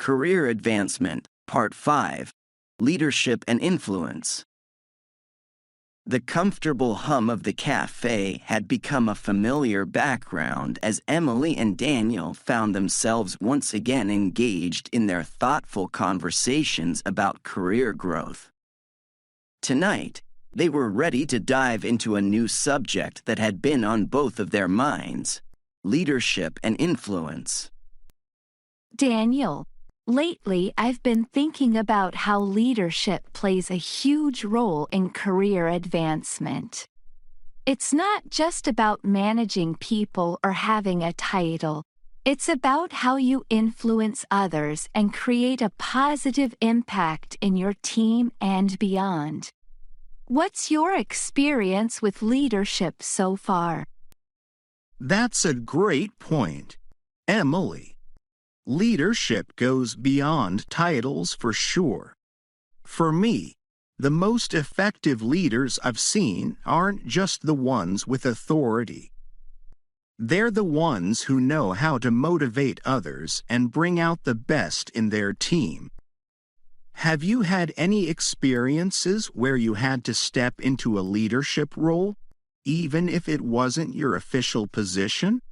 Career Advancement, Part 5, Leadership and Influence. The comfortable hum of the cafe had become a familiar background as Emily and Daniel found themselves once again engaged in their thoughtful conversations about career growth. Tonight, they were ready to dive into a new subject that had been on both of their minds: leadership and influence. Daniel, lately I've been thinking about how leadership plays a huge role in career advancement. It's not just about managing people or having a title. It's about how you influence others and create a positive impact in your team and beyond. What's your experience with leadership so far? That's a great point, Emily. Leadership goes beyond titles for sure. For me, the most effective leaders I've seen aren't just the ones with authority. They're the ones who know how to motivate others and bring out the best in their team. Have you had any experiences where you had to step into a leadership role, even if it wasn't your official position?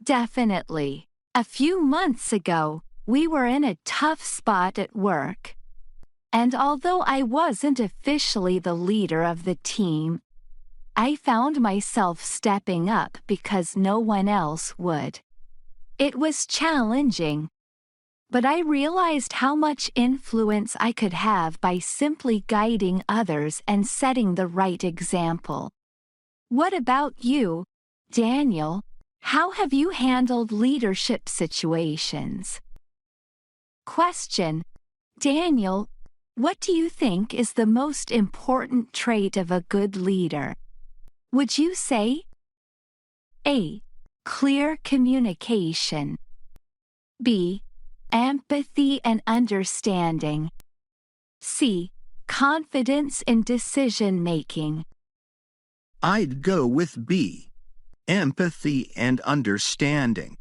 Definitely. A few months ago, we were in a tough spot at work. And although I wasn't officially the leader of the team, I found myself stepping up because no one else would. It was challenging, but I realized how much influence I could have by simply guiding others and setting the right example. What about you, Daniel? How have you handled leadership situations? Question: Daniel, what do you think is the most important trait of a good leader? Would you say A. Clear communication, B. Empathy and understanding, C. Confidence in decision-making? I'd go with B. Empathy and understanding.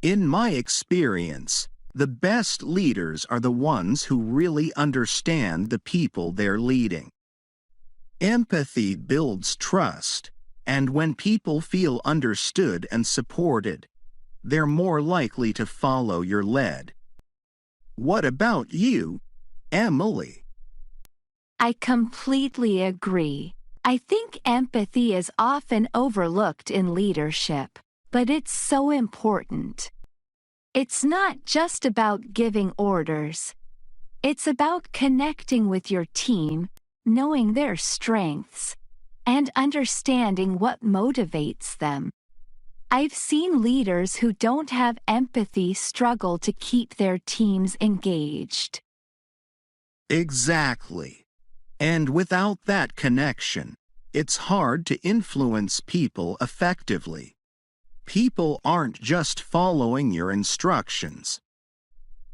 In my experience, the best leaders are the ones who really understand the people they're leading. Empathy builds trust, and when people feel understood and supported, they're more likely to follow your lead. What about you, Emily? I completely agree. I think empathy is often overlooked in leadership, but it's so important. It's not just about giving orders. It's about connecting with your team, knowing their strengths, and understanding what motivates them. I've seen leaders who don't have empathy struggle to keep their teams engaged. Exactly. And without that connection, it's hard to influence people effectively. People aren't just following your instructions.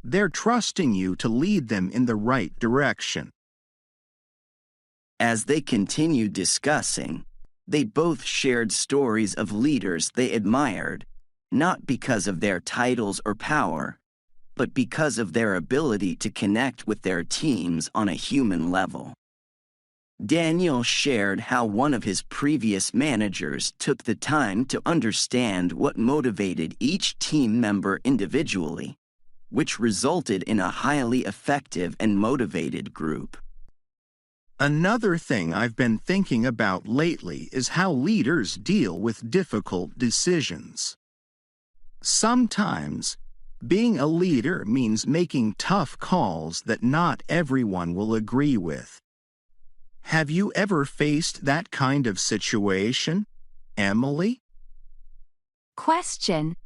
They're trusting you to lead them in the right direction. As they continued discussing, they both shared stories of leaders they admired, not because of their titles or power, but because of their ability to connect with their teams on a human level. Daniel shared how one of his previous managers took the time to understand what motivated each team member individually, which resulted in a highly effective and motivated group. Another thing I've been thinking about lately is how leaders deal with difficult decisions. Sometimes, being a leader means making tough calls that not everyone will agree with. Have you ever faced that kind of situation, Emily? Question: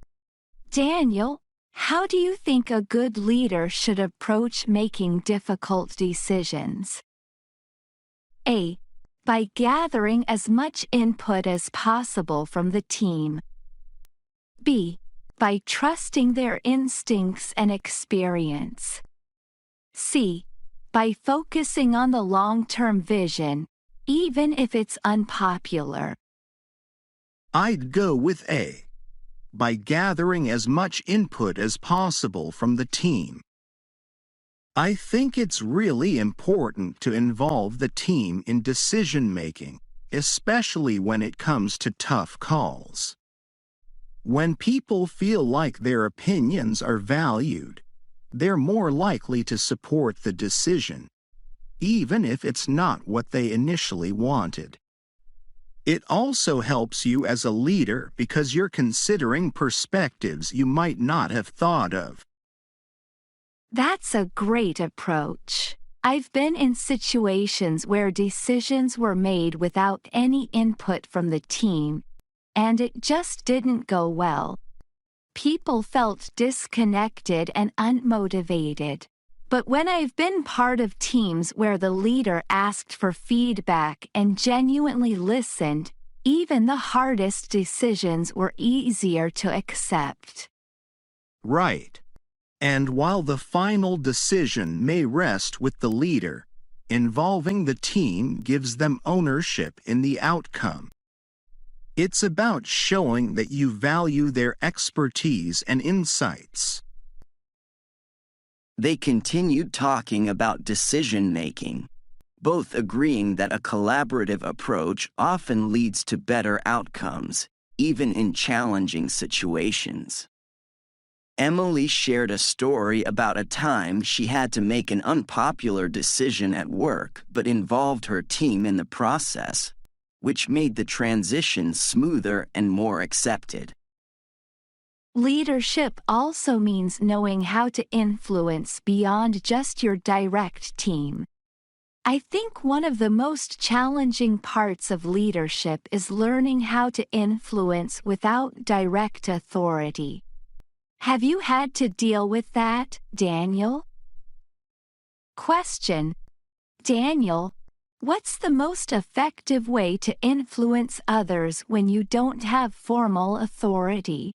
Daniel, how do you think a good leader should approach making difficult decisions? A. By gathering as much input as possible from the team. B. By trusting their instincts and experience. C. By focusing on the long-term vision, even if it's unpopular. I'd go with A. by gathering as much input as possible from the team. I think it's really important to involve the team in decision-making, especially when it comes to tough calls. When people feel like their opinions are valued, they're more likely to support the decision, even if it's not what they initially wanted. It also helps you as a leader because you're considering perspectives you might not have thought of. That's a great approach. I've been in situations where decisions were made without any input from the team, and it just didn't go well. People felt disconnected and unmotivated. But when I've been part of teams where the leader asked for feedback and genuinely listened, even the hardest decisions were easier to accept. Right. And while the final decision may rest with the leader, involving the team gives them ownership in the outcome. It's about showing that you value their expertise and insights. They continued talking about decision-making, both agreeing that a collaborative approach often leads to better outcomes, even in challenging situations. Emily shared a story about a time she had to make an unpopular decision at work but involved her team in the process, which made the transition smoother and more accepted. Leadership also means knowing how to influence beyond just your direct team. I think one of the most challenging parts of leadership is learning how to influence without direct authority. Have you had to deal with that, Daniel? Question: Daniel, what's the most effective way to influence others when you don't have formal authority?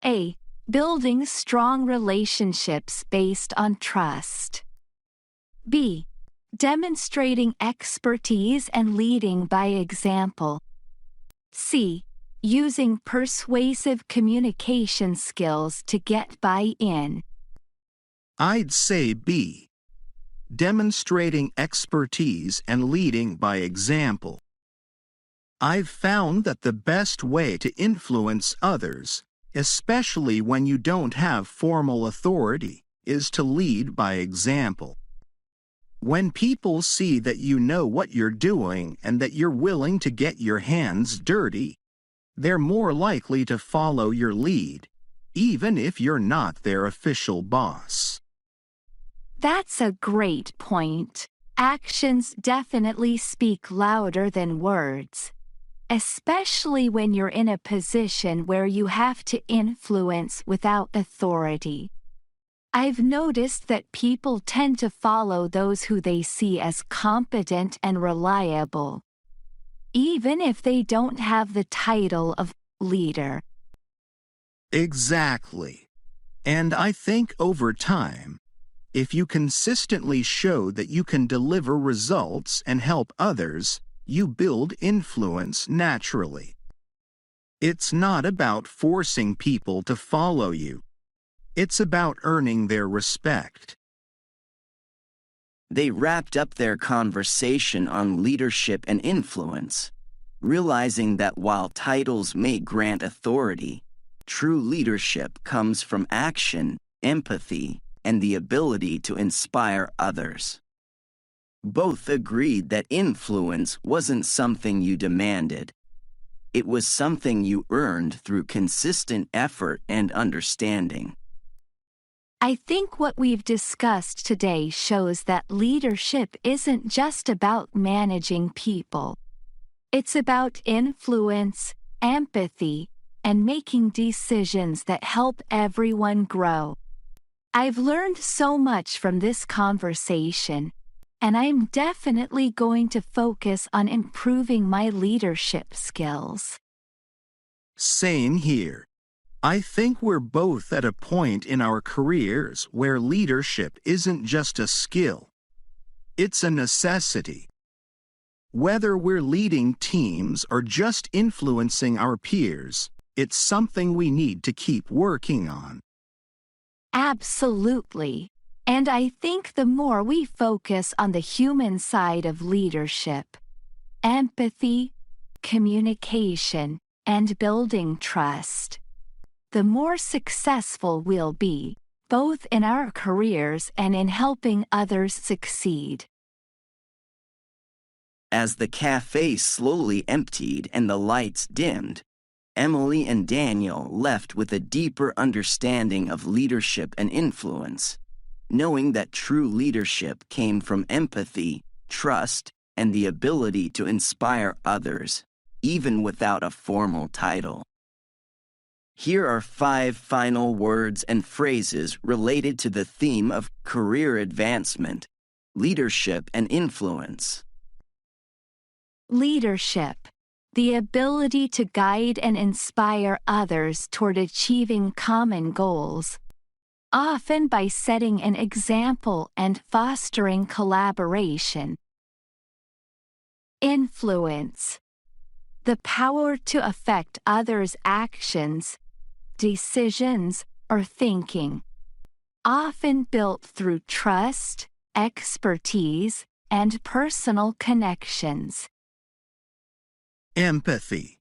A. Building strong relationships based on trust. B. Demonstrating expertise and leading by example. C. Using persuasive communication skills to get buy-in. I'd say B. Demonstrating expertise and leading by example. I've found that the best way to influence others, especially when you don't have formal authority, is to lead by example. When people see that you know what you're doing and that you're willing to get your hands dirty, they're more likely to follow your lead, even if you're not their official boss. That's a great point. Actions definitely speak louder than words, especially when you're in a position where you have to influence without authority. I've noticed that people tend to follow those who they see as competent and reliable, even if they don't have the title of leader. Exactly. And I think over time, if you consistently show that you can deliver results and help others, you build influence naturally. It's not about forcing people to follow you. It's about earning their respect. They wrapped up their conversation on leadership and influence, realizing that while titles may grant authority, true leadership comes from action, empathy, and the ability to inspire others. Both agreed that influence wasn't something you demanded. It was something you earned through consistent effort and understanding. I think what we've discussed today shows that leadership isn't just about managing people. It's about influence, empathy, and making decisions that help everyone grow. I've learned so much from this conversation, and I'm definitely going to focus on improving my leadership skills. Same here. I think we're both at a point in our careers where leadership isn't just a skill. It's a necessity. Whether we're leading teams or just influencing our peers, It's something we need to keep working on. Absolutely. And I think the more we focus on the human side of leadership, empathy, communication, and building trust, the more successful we'll be, both in our careers and in helping others succeed. As the cafe slowly emptied and the lights dimmed, Emily and Daniel left with a deeper understanding of leadership and influence, knowing that true leadership came from empathy, trust, and the ability to inspire others, even without a formal title. Here are 5 final words and phrases related to the theme of career advancement, leadership, and influence. Leadership, the ability to guide and inspire others toward achieving common goals, often by setting an example and fostering collaboration. Influence, the power to affect others' actions, decisions, or thinking, often built through trust, expertise, and personal connections. Empathy,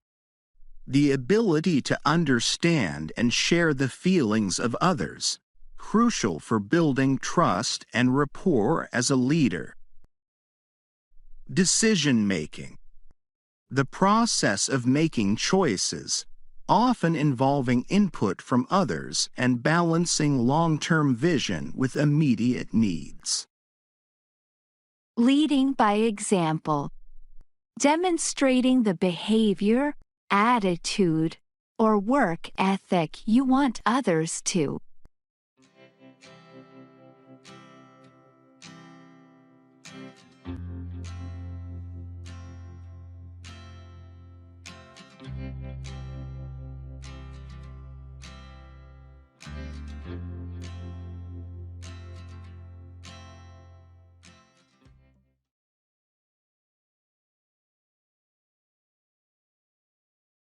the ability to understand and share the feelings of others, crucial for building trust and rapport as a leader. Decision-making, the process of making choices, often involving input from others and balancing long-term vision with immediate needs. Leading by example, demonstrating the behavior, attitude, or work ethic you want others to.